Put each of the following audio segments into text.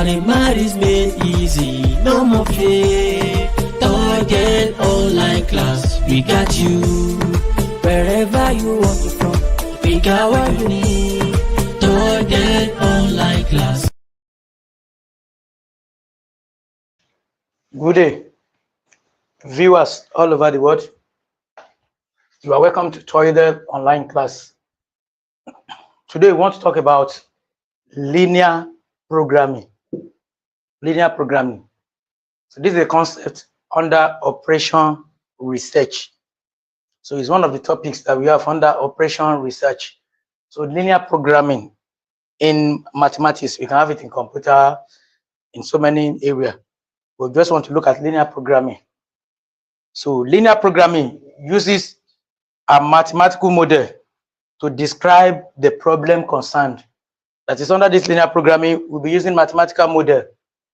Mathematics made easy, no more fear. Target online class, we got you. Wherever you want it from, we got what you need. Target online class. Good day, viewers all over the world. You are welcome to Target online class. Today we want to talk about linear programming. Linear programming. So this is a concept under operation research. So it's one of the topics that we have under operation research. So linear programming in mathematics, we can have it in computer, in so many areas. We just want to look at linear programming. So linear programming uses a mathematical model to describe the problem concerned. That is, under this linear programming, we'll be using mathematical model.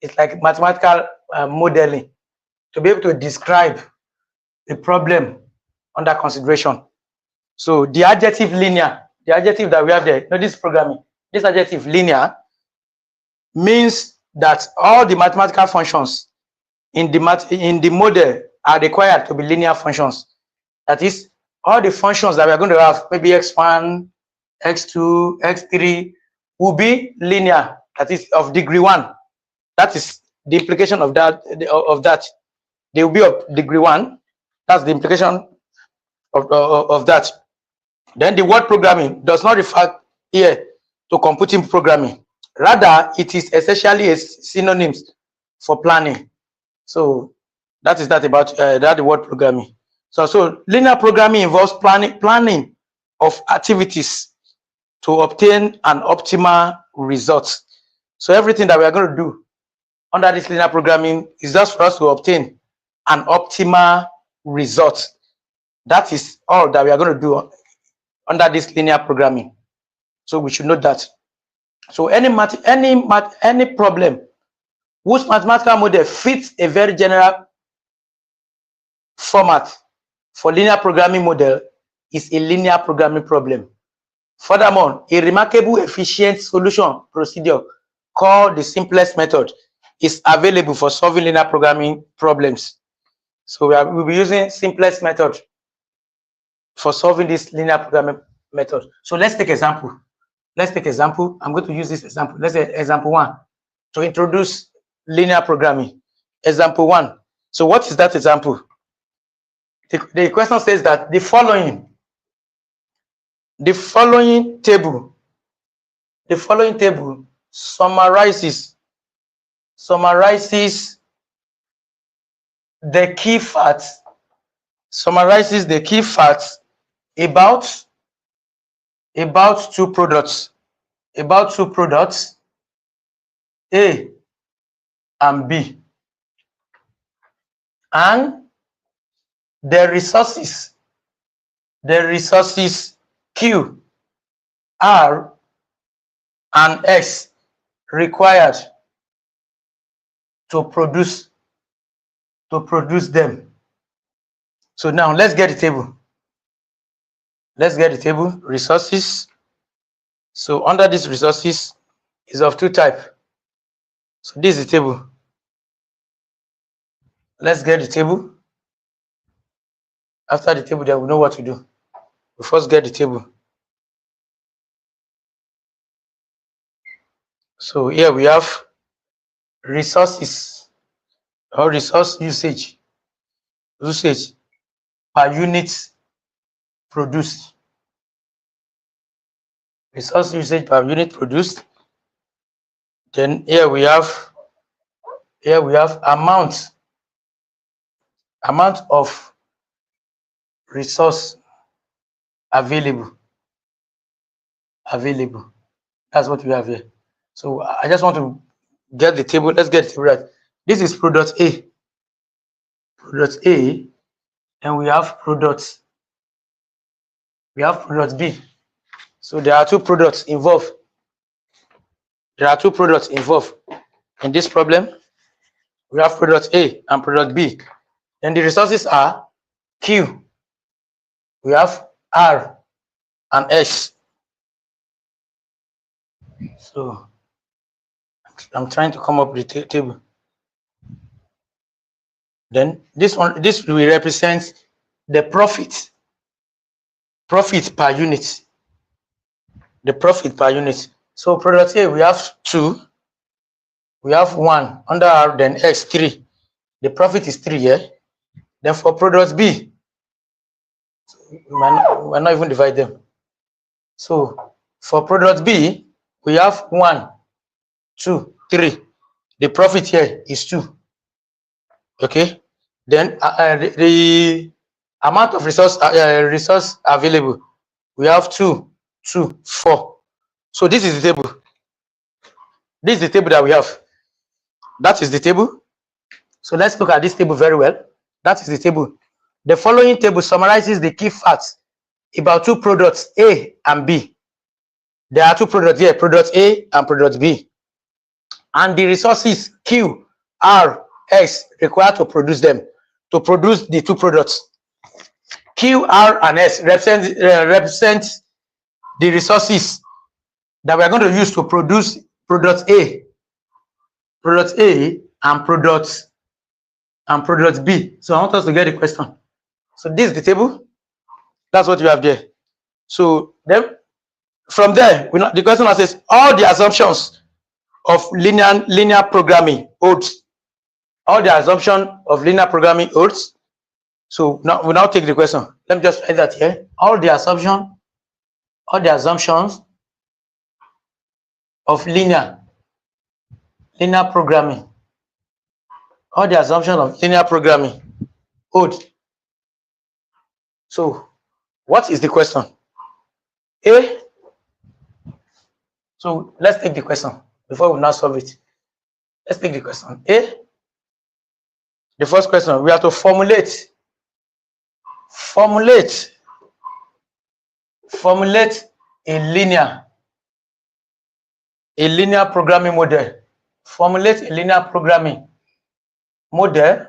It's like mathematical modeling to be able to describe the problem under consideration. So the adjective linear, the adjective that we have there, this programming, this adjective linear means that all the mathematical functions in the model are required to be linear functions. That is, all the functions that we are going to have, maybe x1, x2, x3, will be linear. That is of degree 1. That is the implication of that. They will be of degree 1. That's the implication of that. Then the word programming does not refer here to computing programming. Rather, it is essentially a synonym for planning. So that is that about the word programming. So linear programming involves planning of activities to obtain an optimal result. So everything that we are going to do under this linear programming is just for us to obtain an optimal result. That is all that we are going to do under this linear programming. So we should know that. So any problem whose mathematical model fits a very general format for linear programming model is a linear programming problem. Furthermore, a remarkable efficient solution procedure called the simplest method is available for solving linear programming problems. So we'll be using simplest method for solving this linear programming method. So let's take example. I'm going to use this example. Let's say example 1 to introduce linear programming. Example 1. So what is that example? The question says that the following table summarizes the key facts about two products A and B, and the resources Q, R, and X required to produce them. So now let's get the table. Resources. So under these resources is of two types. So this is the table. Let's get the table. After the table, then we know what to do. We first get the table. So here we have resources or resource usage per unit produced. Resource usage per unit produced. Then here we have amount of resource available. That's what we have here. So I just want to get the table. Let's get it right. This is product A, and we have product B. So there are two products involved. In this problem. We have product A and product B. And the resources are Q. We have R and S. So I'm trying to come up with the table. Then this will represent the profit per unit. The profit per unit. So product A, we have 2, we have 1 under R, then X 3. The profit is 3 here. Then for product B, we're not even divide them. So for product B, we have 1, 2, 3. The profit here is 2. Okay. Then the amount of resource available, we have 2, 2, 4. So this is the table. This is the table that we have. That is the table. So let's look at this table very well. That is the table. The following table summarizes the key facts about two products, A and B. There are two products here, product A and product B. And the resources Q, R, S required to produce them, to produce the two products. Q, R, and S represent the resources that we are going to use to produce product A and product B. So I want us to get the question. So this is the table. That's what you have there. So then from there, the question says all the assumptions of linear programming holds. All the assumption of linear programming holds. So now we now take the question. Let me just write that here. All the assumptions of linear programming. All the assumptions of linear programming hold. So what is the question? A. So let's take the question before we now solve it. Let's take the question. A. The first question, we have to formulate a linear programming model. Formulate a linear programming model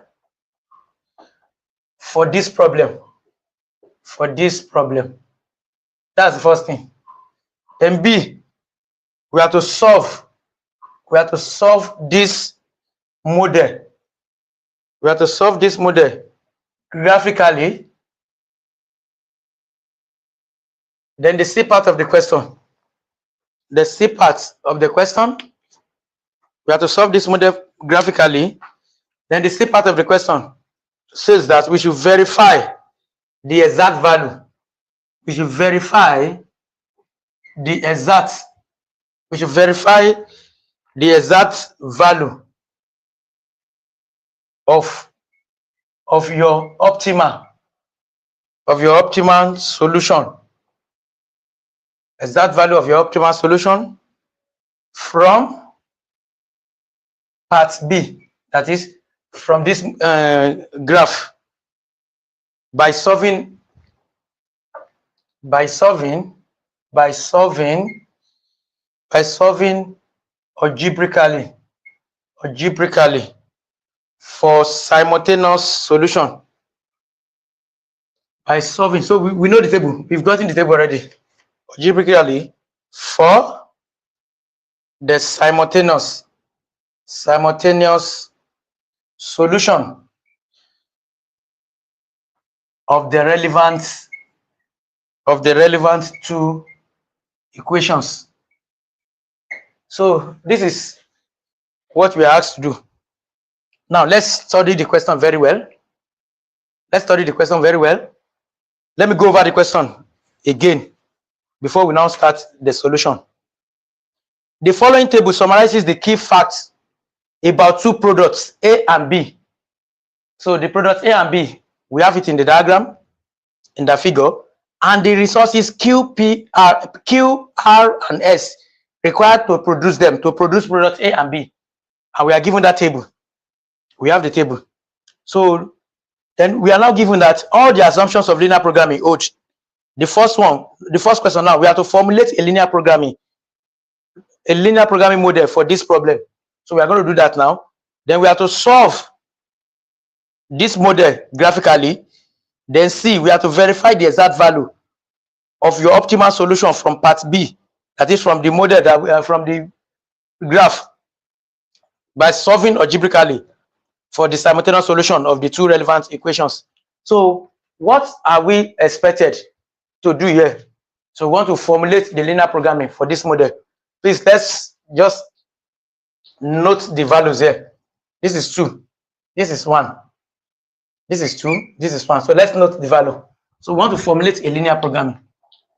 for this problem. That's the first thing. Then B, we have to solve this model. We have to solve this model graphically. Then the C part of the question. The C part of the question, we have to solve this model graphically. Then the C part of the question says that we should verify the exact value. We should verify the exact value of your optimal solution. Exact value of your optimal solution from part B, that is from this graph, by solving algebraically for simultaneous solution. By solving, so we know the table. We've gotten the table already. Algebraically for the simultaneous solution of the relevant two equations. So this is what we are asked to do. Now let's study the question very well. Let me go over the question again before we now start the solution. The following table summarizes the key facts about two products, A and B. So the product A and B, we have it in the diagram, in the figure, and the resources Q, R, and S required to produce them, to produce products A and B. And we are given that table. We have the table. So then we are now given that all the assumptions of linear programming hold. The first question now, we have to formulate a linear programming model for this problem. So we are going to do that now. Then we have to solve this model graphically. Then C, we have to verify the exact value of your optimal solution from part B, that is from the model that we are from the graph. by solving algebraically for the simultaneous solution of the two relevant equations. So what are we expected to do here? So we want to formulate the linear programming for this model. Please, let's just note the values here. This is 2, this is 1, this is 2, this is 1. So let's note the value. So we want to formulate a linear programming.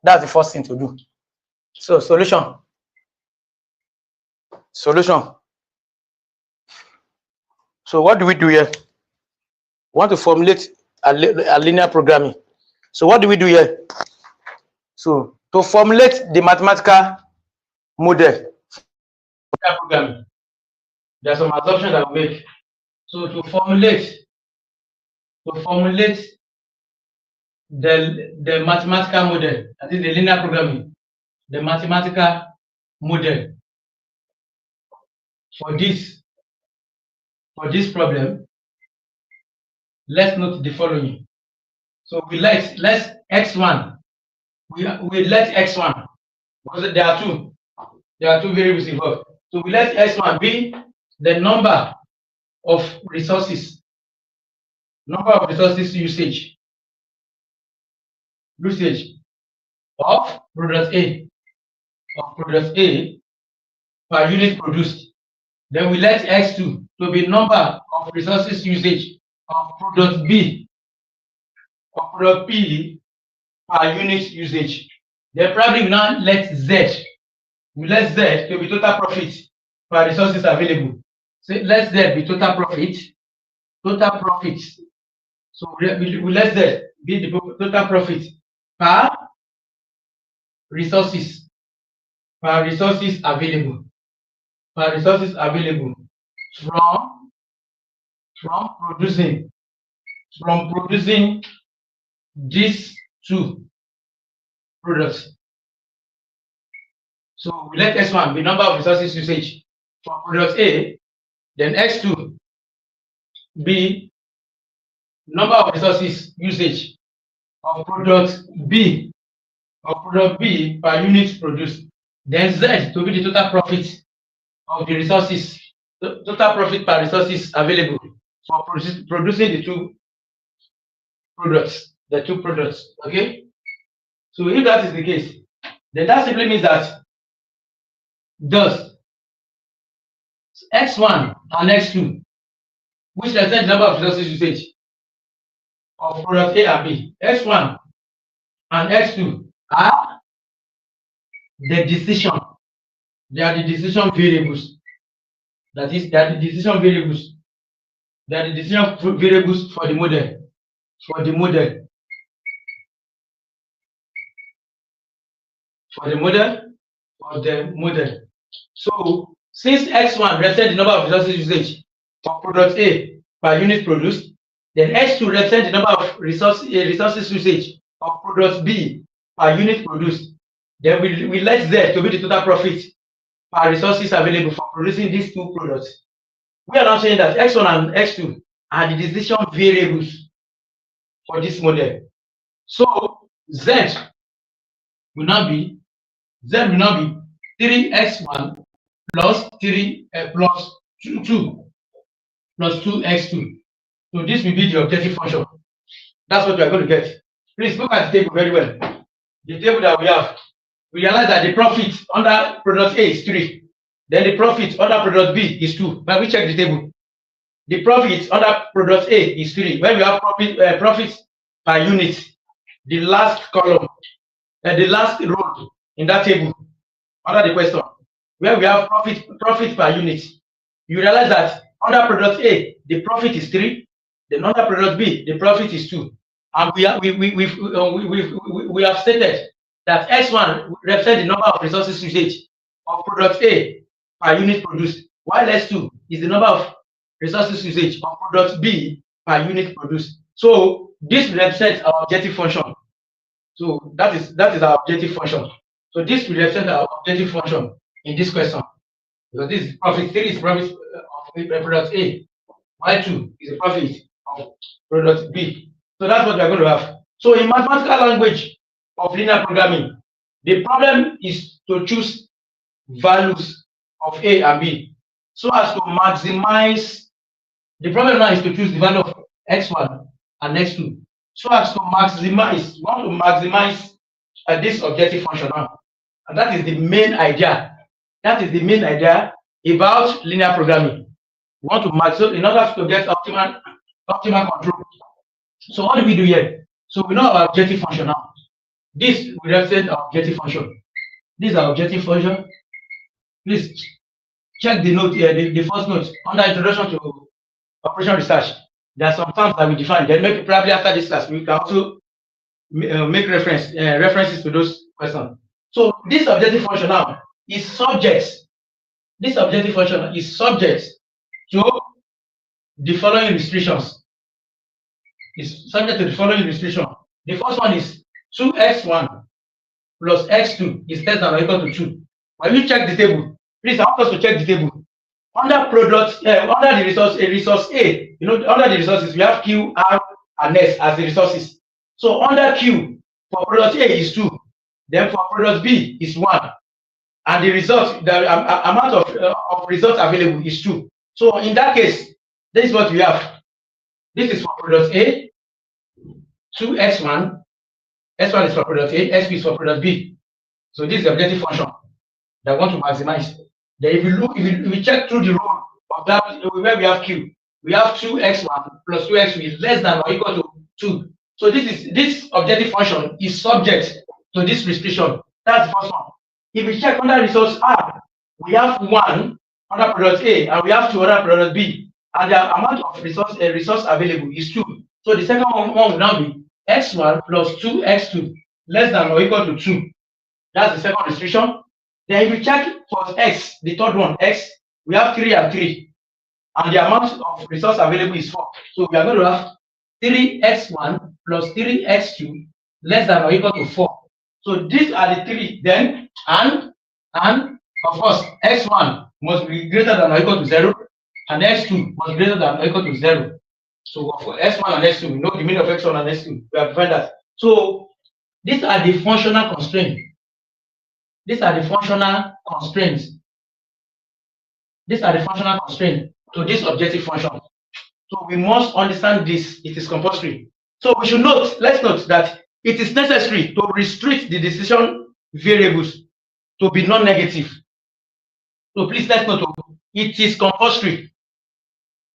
That's the first thing to do. So solution. So what do we do here? We want to formulate a linear programming. So what do we do here? So to formulate the mathematical model for programming, there are some assumptions that we make. So to formulate the mathematical model, that is the linear programming, the mathematical model for this problem, let's note the following. So we let x1, we let x1, because there are two variables involved. So we let x1 be the number of resources usage of product A per unit produced. Then we let x2 to be number of resources usage of product B per unit usage. Then probably we now let Z. We let Z to be total profit per resources available. So let Z be total profit. So we let Z be the total profit per resources available. From producing these two products. So we let x1 be number of resources usage for product A, then x2 be number of resources usage of product B per unit produced. Then Z to be the total profit of the resources, total profit per resources available for producing the two products. Okay. So if that is the case, then that simply means that thus x1 and x2, which represent the number of resources usage of product A and B, x1 and x2 are the decision. They are the decision variables. That is, they are the decision variables. They are the decision variables for the model. So since x1 represents the number of resources usage of product A per unit produced, then x2 represents the number of resources usage of product B per unit produced. Then we let Z to be the total profit per resources available for producing these two products. We are now saying that x1 and x2 are the decision variables for this model. So Z will now be 3x1 plus 2 plus 2x2. So this will be the objective function. That's what we are going to get. Please look at the table very well. The table that we have, we realize that the profit under product A is 3. Then the profit under product B is 2. But we check the table. The profit under product A is 3. When we have profit per unit, the last column, the last row in that table, under the question, where we have profit per unit, you realize that under product A, the profit is 3. Then under product B, the profit is 2. And we have stated that x1 represents the number of resources usage of product A per unit produced, while x2 is the number of resources usage of product B per unit produced. So this represents our objective function. So that is our objective function. So this will represent our objective function in this question. Because this is profit, 3 is profit of product A, while 2 is a profit of product B. So that's what we are going to have. So in mathematical language of linear programming, the problem is to choose values of A and B. so as to maximize. The problem now is to choose the value of x1 and x2 so as to maximize. You want to maximize this objective function now, and that is the main idea. That is the main idea about linear programming. We want to max, so in order to get optimal control. So what do we do here? So we know our objective function now. This we represent our objective function. This is our objective function. Please check the note here, the first note under introduction to operation research. There are some terms that we define. Then maybe probably after this class we can also make references to those questions. So this objective function now is subject. This objective function is subject to the following restrictions. Is subject to the following restriction. The first one is 2x1 plus x2 is less than or equal to 2. When you check the table, please, I want us to check the table. Under product, under the resource A, you know, under the resources, we have Q, R, and S as the resources. So under Q, for product A is 2, then for product B is 1, and the result, the amount of results available is 2. So in that case, this is what we have. This is for product A, 2x1, x1 is for product A, x2 is for product B. So this is the objective function that I want to maximize. Then if you look, if we check through the rule of that where we have Q, we have 2x1 plus 2x2 is less than or equal to 2. So this objective function is subject to this restriction. That's the first one. If we check under resource R, we have 1 under product A and we have 2 under product B, and the amount of resource available is 2. So the second one will now be x1 plus 2x2 less than or equal to 2. That's the second restriction. Then if we check for x, the third one, x, we have 3 and 3, and the amount of resource available is 4. So we are going to have 3x1 plus 3x2 less than or equal to 4. So these are the 3. Then and of course x1 must be greater than or equal to 0, and x2 must be greater than or equal to 0. So for x1 and x2, we know the meaning of x1 and x2. We have defined that. So these are the functional constraints. These are the functional constraints. These are the functional constraints to this objective function. So we must understand this. It is compulsory. So we should note, let's note that it is necessary to restrict the decision variables to be non-negative. So please let's note, it is compulsory.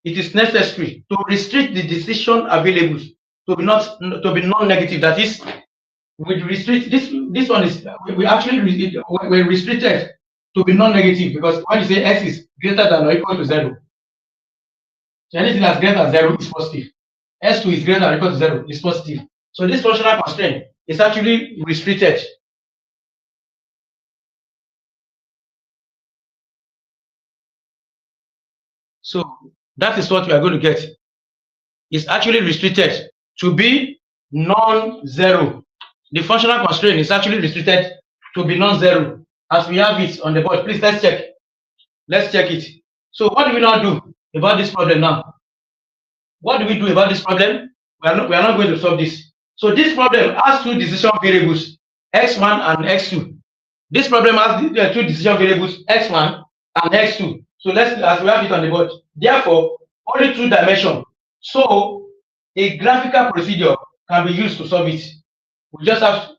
It is necessary to restrict the decision available to be non-negative. That is, we restrict this one is we actually we're restricted to be non-negative, because when you say x is greater than or equal to 0, so anything that's greater than 0 is positive. S2 is greater than or equal to 0 is positive. So this functional constraint is actually restricted. So that is what we are going to get. It's actually restricted to be non-zero. The functional constraint is actually restricted to be non-zero, as we have it on the board. Please, let's check. Let's check it. So what do we now do about this problem now? What do we do about this problem? We are not going to solve this. So this problem has 2 decision variables, x1 and x2. This problem has 2 decision variables, x1 and x2. So as we have it on the board, therefore only 2 dimensions. So a graphical procedure can be used to solve it. We just have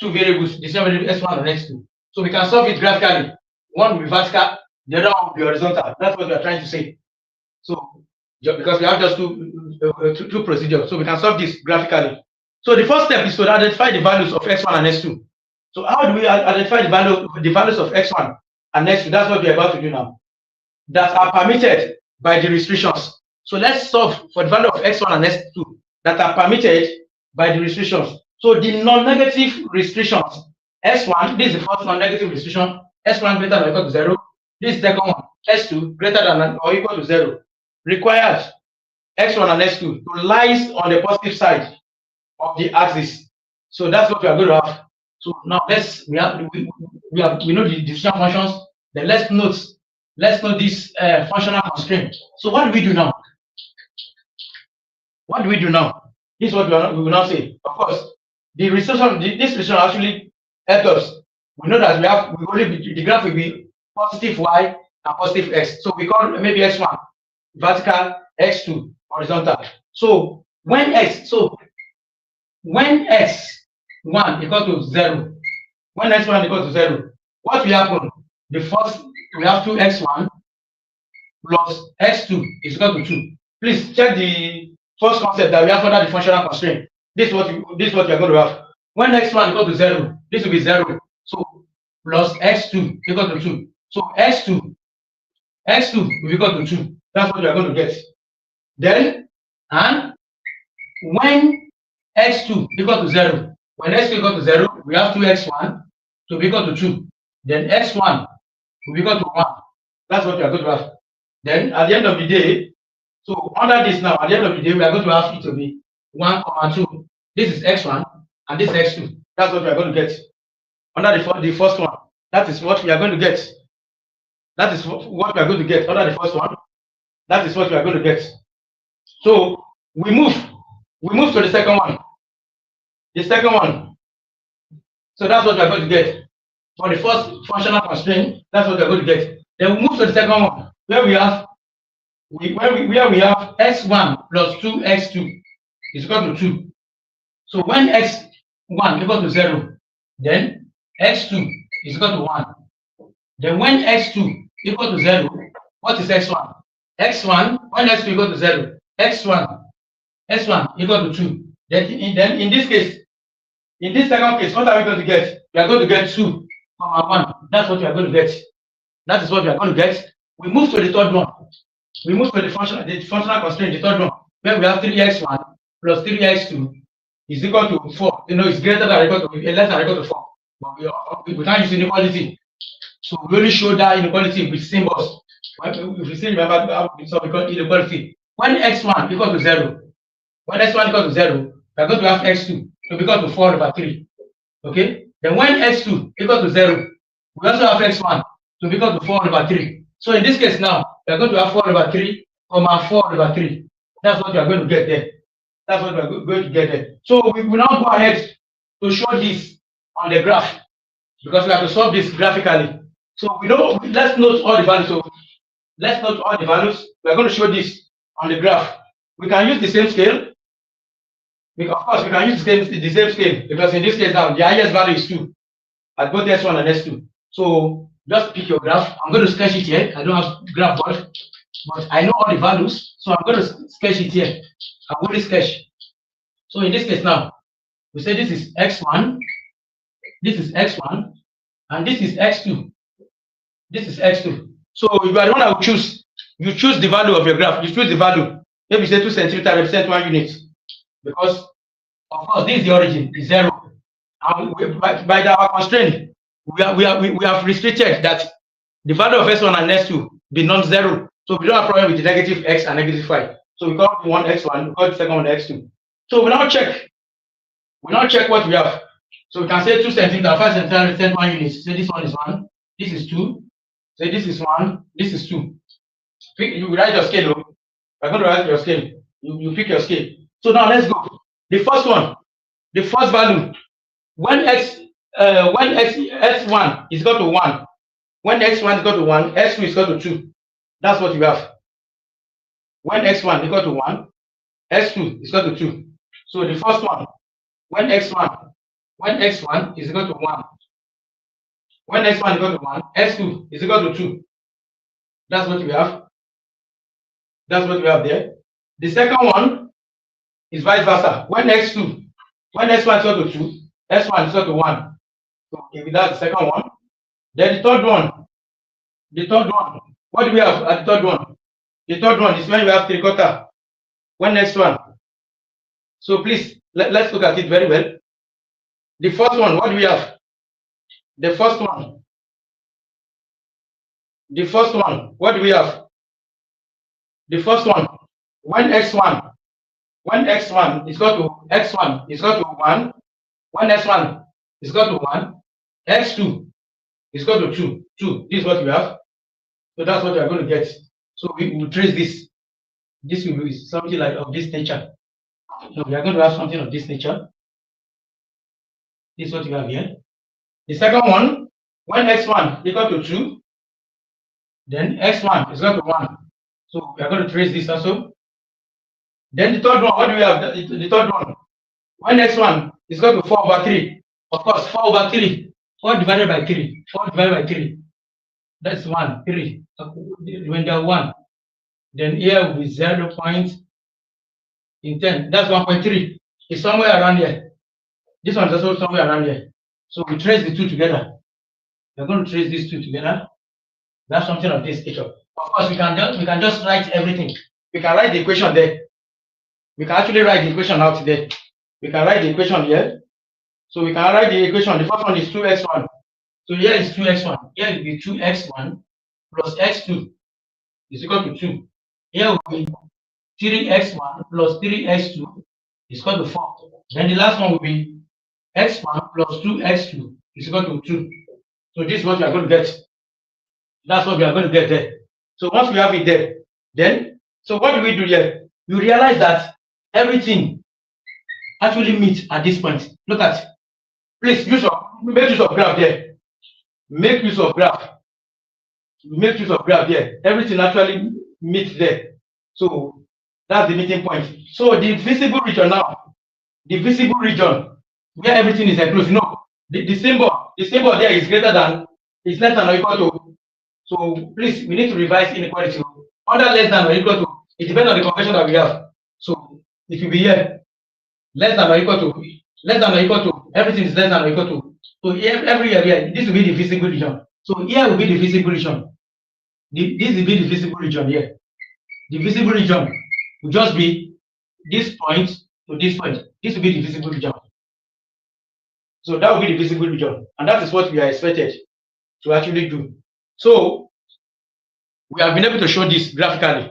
2 variables, decision variable x1 and x2. So we can solve it graphically. One will be vertical, the other one will be horizontal. That's what we are trying to say. So because we have just two procedures, so we can solve this graphically. So the first step is to identify the values of x1 and x2. So how do we identify the values of x1 and x2? That's what we're about to do now. That are permitted by the restrictions. So let's solve for the value of x1 and x2 that are permitted by the restrictions. So the non-negative restrictions, s1, this is the first non-negative restriction, s1 greater than or equal to 0. This is the second one, s2 greater than or equal to 0. Requires x1 and x2 to lie on the positive side of the axis. So that's what we are going to have. So now we know the decision functions. Then let's note this functional constraint. So what do we do now? What do we do now? This is what we will now say. Of course, this restriction actually helps us. We know that the graph will be positive y and positive x. So we call maybe x1 vertical, x2 horizontal. So when x1 equal to 0, when x1 equal to 0, what will happen? The first, we have 2x1 plus x2 is equal to 2. Please check the first concept that we have under the functional constraint. This is what you are going to have. When x1 equal to 0, this will be 0. So plus x2 equal to 2. So x2 will be equal to 2. That's what you are going to get. Then, and when x2 equal to 0, when x2 equal to 0, we have 2x1 to be equal to 2. Then x1 will be equal to 1. That's what you are going to have. Then at the end of the day, so under this now, at the end of the day, we are going to have it to be 1, 2. This is x1 and this is x2. That's what we are going to get. Under the first one, that is what we are going to get. That is what we are going to get under the first one. That is what we are going to get. So we move to the second one. The second one. So that's what we are going to get. For the first functional constraint, that's what we are going to get. Then we move to the second one, where we have x1 plus 2x2 is equal to 2. So when x1 equal to 0, then x2 is equal to 1. Then when x2 equal to 0, what is x1? X1, when x2 equal to 0, x1 equal to 2. Then in this case, in this second case, what are we going to get? We are going to get 2, 1. That's what we are going to get. That is what we are going to get. We move to the third one. We move to the functional constraint, the third one, where we have 3x1 plus 3x2 is equal to 4. It's greater than or equal to, less than or equal to 4. But we can't use inequality. So we only show that inequality with symbols. If you still remember how we saw inequality. When x1 equal to 0, we are going to have x2 to be equal to 4 over 3. Okay? Then when x2 equal to 0, we also have x1 to be equal to 4 over 3. So in this case now, we are going to have 4 over 3, 4 over 3. That's what we are going to get there. That's what we are going to get there. So we will now go ahead to show this on the graph, because we have to solve this graphically. So let's note all the values. So let's note all the values. We are going to show this on the graph. We can use the same scale. Of course, we can use the same scale, because in this case now, the highest value is 2 at both S1 and S2. So just pick your graph. I'm going to sketch it here. I don't have graph board, but I know all the values, so I'm going to sketch it here. I'm going to sketch. So in this case now, we say this is x1, this is x1, and this is x2. This is x2. So if you are the one I will choose, you choose the value of your graph. You choose the value. Maybe say 2 centimeters represent 1 unit, because of course this is the origin, is 0. And by our constraint, we have restricted that the value of S1 and S2 be non-zero. So we don't have problem with the negative x and negative 5. So we call one x1, we call the second one x2. So we now check what we have. So we can say 2 centimeters, 5 centimeters represent 1 unit. Say this one is 1, this is 2. Say this is 1, this is 2. You write your scale. We're going to write your scale. You pick your scale. So now let's go. The first one, the first value, when x1 is equal to 1, when x1 is equal to 1, x2 is equal to 2. That's what you have. When x1 is equal to 1, x2 is equal to 2. So the first one, when x1 is equal to 1, when x1 is equal to 1, x2 is equal to 2. That's what we have. That's what we have there. The second one is vice versa. When x1 is equal to 2, x1 is equal to 1. So if that's the second one. Then the third one, what do we have at the third one? The third one is when we have 3/4. When x1. So please, let's look at it very well. The first one, what do we have? The first one, what do we have? The first one, when x1 is equal to 1, when x1 is equal to 1, x2 is equal to 2. This is what we have. So that's what we are going to get. So we will trace this. This will be something like of this nature. So we are going to have something of this nature. This is what we have here. The second one, when x1 equal to 2, Then x1 is equal to 1. So we are going to trace this also. Then the third one, what do we have? The third one, when x1 is equal to 4 over 3. Of course, 4 over 3. 4 divided by 3. 4 divided by 3. That's 1, 3. Remainder 1. Then here will be 0 point in 10. That's 1.3. It's somewhere around here. This one is also somewhere around here. So we trace the two together. We're going to trace these two together. We have something of this nature. Of course, we can just write everything. We can write the equation there. We can actually write the equation out there. We can write the equation here. So we can write the equation. The first one is 2x1. So here is 2x1. Here will be 2x1 plus x2 is equal to 2. Here will be 3x1 plus 3x2 is equal to 4. Then the last one will be x1 plus 2x2 is equal to 2. So this is what we are going to get. That's what we are going to get there. So once we have it there, then, so what do we do here? You realize that everything actually meets at this point. Look at, please make use of graph there. Make use of graph. Make use of graph here. Everything actually meets there. So that's the meeting point. So the visible region now, the visible region where everything is enclosed. No, the symbol there is greater than, is less than or equal to. So please, we need to revise inequality. Under less than or equal to, it depends on the convention that we have. So it will be here, less than or equal to, everything is less than or equal to. So every area, this will be the visible region. So here will be the visible region. This will be the visible region here. The visible region will just be this point to this point. This will be the visible region. So that will be the visible region. And that is what we are expected to actually do. So we have been able to show this graphically.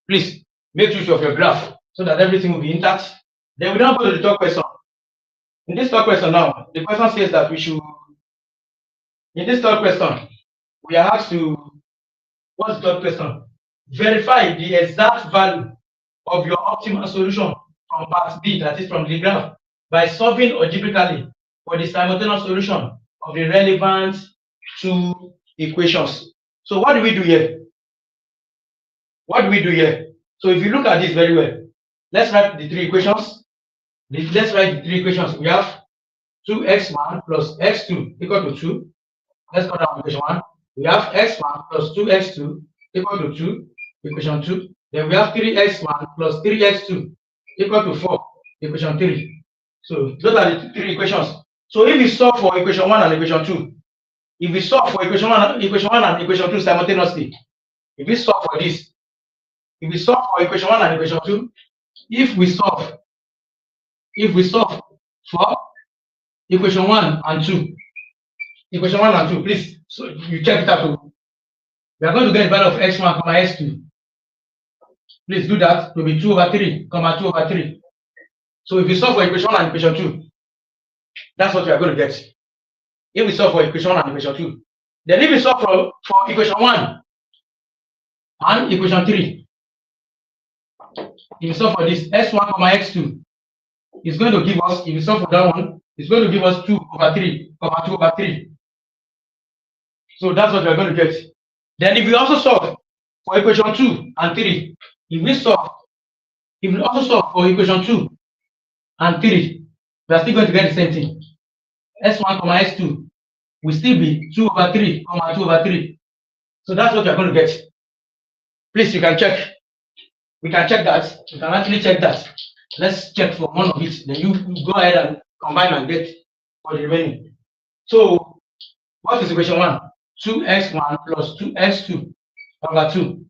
Please make use of your graph so that everything will be intact. Then we now go to the third question. In this third question now, the question says that we should, in this third question, we are asked to, what's the third question? Verify the exact value of your optimal solution from part B, that is from the graph, by solving algebraically for the simultaneous solution of the relevant two equations. So what do we do here? So if you look at this very well, let's write the three equations. We have 2x1 plus x2 equal to 2. Let's go down to equation 1. We have x1 plus 2x2 equal to 2, equation 2. Then we have 3x1 plus 3x2 equal to 4, equation 3. So those are the three equations. So if we solve for equation 1 and equation 2, if we solve for equation 1 and equation 2 simultaneously, if we solve for this, if we solve for equation 1 and equation 2, if we solve for equation 1 and 2, please, so you check it out. We are going to get the value of x1, x2. Please do that to be 2 over 3, 2 over 3. So if we solve for equation 1 and equation 2, that's what we are going to get. If we solve for equation 1 and equation 2, then if we solve for equation 1 and equation 3, if we solve for this x1, x2, it's going to give us, if we solve for that one, it's going to give us 2 over 3, 2 over 3. So that's what we are going to get. Then if we also solve for equation 2 and 3, if we also solve for equation 2 and 3, we are still going to get the same thing. S1, S2 will still be 2 over 3, 2 over 3. So that's what we are going to get. Please, you can check. We can check that. We can actually check that. Let's check for one of it. Then you go ahead and combine and get for the remaining. So what is equation 1? 2x1 plus 2x2 over 2.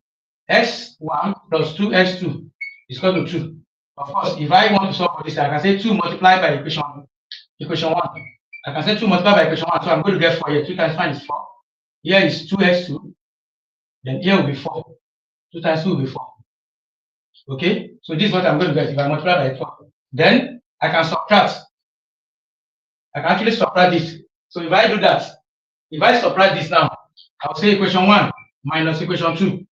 x1 plus 2x2 is equal to 2. Of course, if I want to solve for this, I can say 2 multiplied by equation 1. I can say 2 multiplied by equation 1, so I'm going to get 4 here. 2 times 1 is 4. Here is 2x2. Then here will be 4. 2 times 2 will be 4. Okay? So this is what I'm going to get if I multiply by 4. Then I can subtract. I can actually subtract this. So if I do that, if I subtract this now, I'll say equation 1 minus equation 2.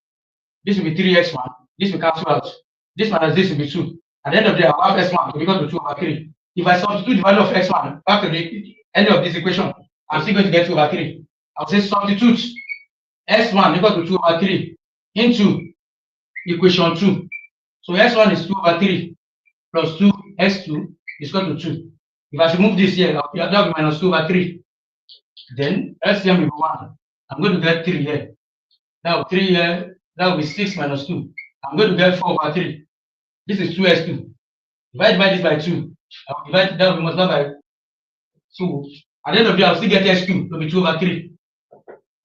This will be 3x1. This will cancel out. This minus this will be 2. At the end of the day, I'll have x1 to be equal to 2 over 3. If I substitute the value of x1 back to the end of this equation, I'm still going to get 2 over 3. I'll say substitute x1 equal to 2 over 3 into equation 2. So x1 is 2 over 3 plus 2 x2 is equal to 2. If I should move this here, that will be minus 2 over 3. Then LCM will be 1. I'm going to get 3 here. Now 3 here, that will be 6 minus 2. I'm going to get 4 over 3. This is 2x2. If I divide this by 2, I'll divide that will be multiplied by 2. At the end of the day, I'll still get x2, it will be 2 over 3.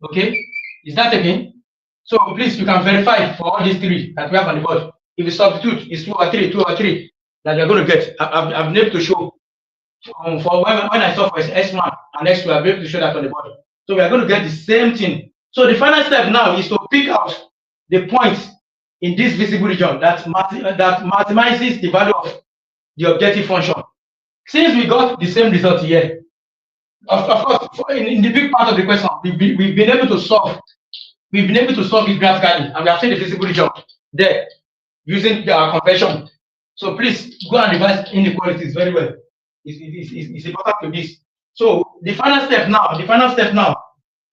Okay? Is that again? So please, you can verify for all these 3 that we have on the board. If you substitute, it's 2 over 3, 2 over 3 that you're going to get. I've been able to show for when I saw for x1 and x2, I'll be able to show that on the board. So we are going to get the same thing. So the final step now is to pick out the points in this visible region that maximizes the value of the objective function. Since we got the same result here, of course, in the big part of the question, we've been able to solve. We've been able to solve it graphically, and we have seen the visible region there using our convention. So please go and revise inequalities very well. It's important to this. So the final step now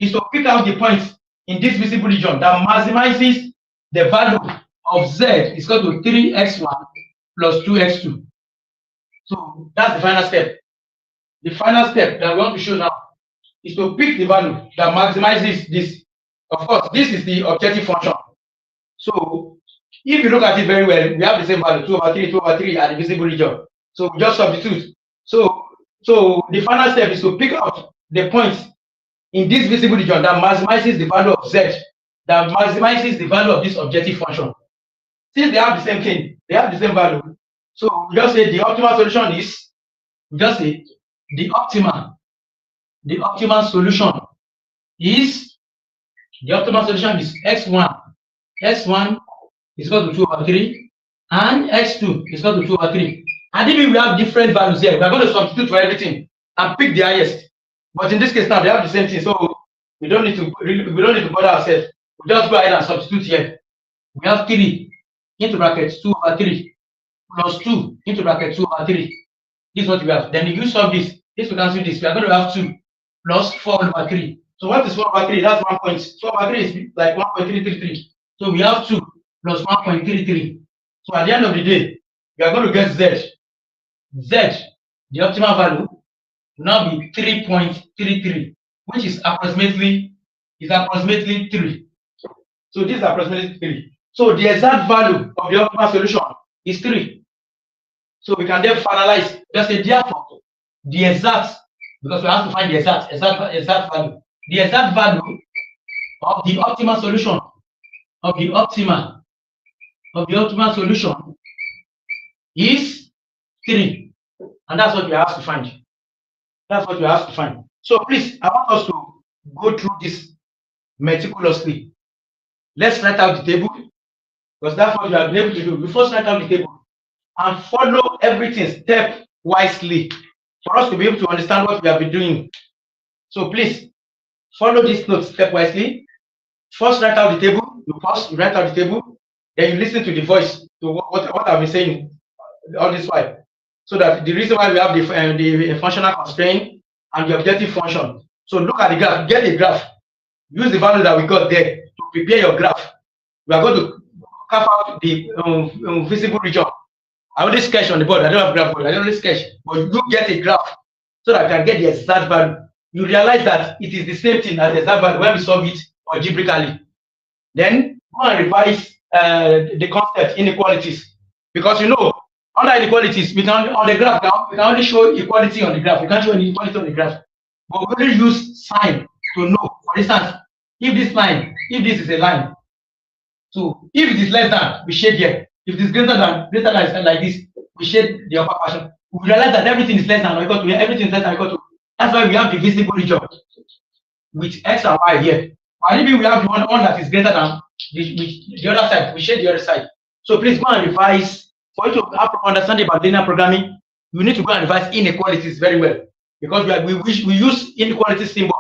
is to pick out the points in this visible region that maximizes the value of z is equal to 3x1 plus 2x2. So that's the final step. The final step that we want to show now is to pick the value that maximizes this. Of course, this is the objective function. So if you look at it very well, we have the same value, 2 over 3, 2 over 3 at the visible region. So we just substitute. So the final step is to pick out the points in this visible region that maximizes the value of z, that maximizes the value of this objective function. Since they have the same thing, they have the same value. So we just say the optimal solution is, the optimal solution is x1. x1 is equal to 2 over 3 and x2 is equal to 2 over 3. And if we have different values here, we are going to substitute for everything and pick the highest. But in this case now, they have the same thing, so we don't need to bother ourselves. We just go ahead and substitute here. We have 3 into brackets 2 over 3 plus 2 into bracket 2 over 3. This is what we have. Then if you solve this, we cancel this. We are going to have 2 plus 4 over 3. So what is 4 over 3? That's 1 point. 4 over 3 is like 1.333. So we have 2 plus 1.33. So at the end of the day, we are going to get z. Z, the optimal value, will now be 3.33, which is approximately 3. So this is approximately 3. So the exact value of the optimal solution is 3. So we can then finalize, just say therefore, the exact, because we have to find the exact value. The exact value of the optimal solution, of the optimal solution is 3. And that's what we have to find. That's what we have to find. So please, I want us to go through this meticulously. Let's write out the table, because that's what we have been able to do. We first write out the table and follow everything step wisely for us to be able to understand what we have been doing. So please follow this note step wisely. First write out the table. You pause, you write out the table, then you listen to the voice, to what I've been saying all this while. So that the reason why we have the functional constraint and the objective function. So look at the graph, get a graph, use the value that we got there to prepare your graph. We are going to carve out the visible region. I only sketch on the board. I don't have graph board. I only sketch, but you get a graph so that I can get the exact value. You realize that it is the same thing as the exact value when we solve it algebraically. Then go and revise the concept inequalities, because you know under inequalities we can on the graph now we can only show equality on the graph. We can't show any equality on the graph, but we only use sign to know. For instance, if this is a line, so if it is less than, we shade here. If it is greater than like this, we shade the upper portion. We realize that everything is less than or equal to, everything is less than or equal to. That's why we have the visible region with x and y here. And if we have the one that is greater than the other side, we shade the other side. So please go and revise. For you to have understanding about linear programming, you need to go and revise inequalities very well, because we use inequality symbol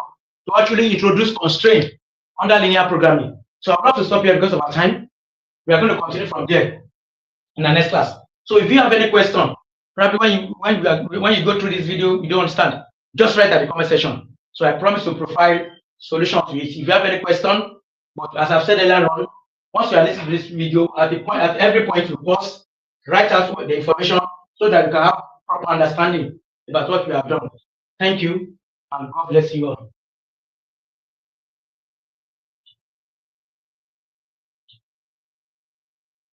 to actually introduce constraint under linear programming. So I'm not to stop here because of our time. We are going to continue from there in the next class. So if you have any question, probably when you go through this video, you don't understand, just write at the comment section. So I promise to provide solution to it. If you have any question, but as I've said earlier on, once you are listening to this video, at every point you pause, write out the information so that you can have proper understanding about what we have done. Thank you, and God bless you all.